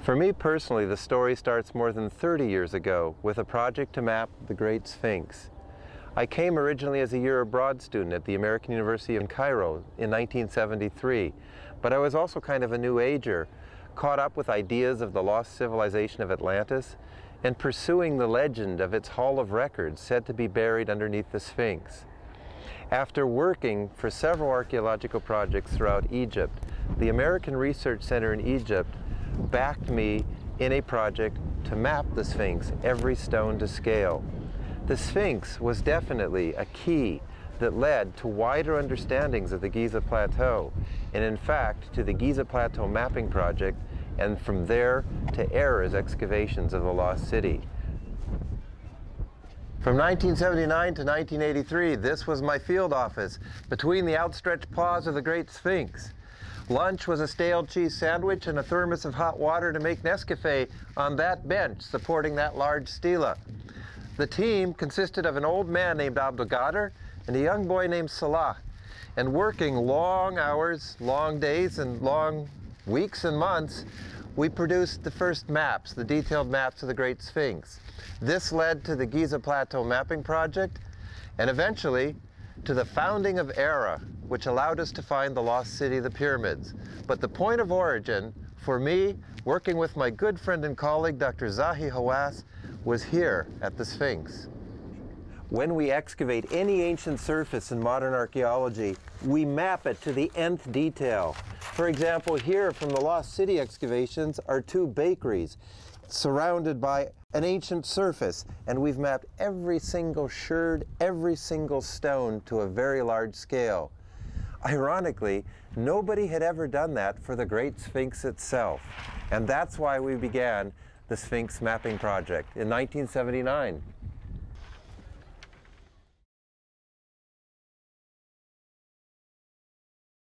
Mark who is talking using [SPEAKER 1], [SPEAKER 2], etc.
[SPEAKER 1] For me personally, the story starts more than 30 years ago with a project to map the Great Sphinx. I came originally as a year abroad student at the American University in Cairo in 1973, but I was also kind of a new ager, caught up with ideas of the lost civilization of Atlantis and pursuing the legend of its Hall of Records said to be buried underneath the Sphinx. After working for several archaeological projects throughout Egypt, the American Research Center in Egypt backed me in a project to map the Sphinx, every stone to scale. The Sphinx was definitely a key that led to wider understandings of the Giza Plateau, and in fact to the Giza Plateau Mapping Project, and from there to AERA's excavations of the Lost City. From 1979 to 1983, this was my field office, between the outstretched paws of the Great Sphinx. Lunch was a stale cheese sandwich and a thermos of hot water to make Nescafe on that bench supporting that large stela. The team consisted of an old man named Abdelgader and a young boy named Salah, and working long hours, long days, and long weeks and months, we produced the first maps, the detailed maps of the Great Sphinx. This led to the Giza Plateau Mapping Project, and eventually to the founding of AERA, which allowed us to find the lost city, the pyramids. But the point of origin, for me, working with my good friend and colleague, Dr. Zahi Hawass, was here at the Sphinx. When we excavate any ancient surface in modern archaeology, we map it to the nth detail. For example, here from the Lost City excavations are two bakeries surrounded by an ancient surface, and we've mapped every single sherd, every single stone to a very large scale. Ironically, nobody had ever done that for the Great Sphinx itself, and that's why we began the Sphinx Mapping Project in 1979.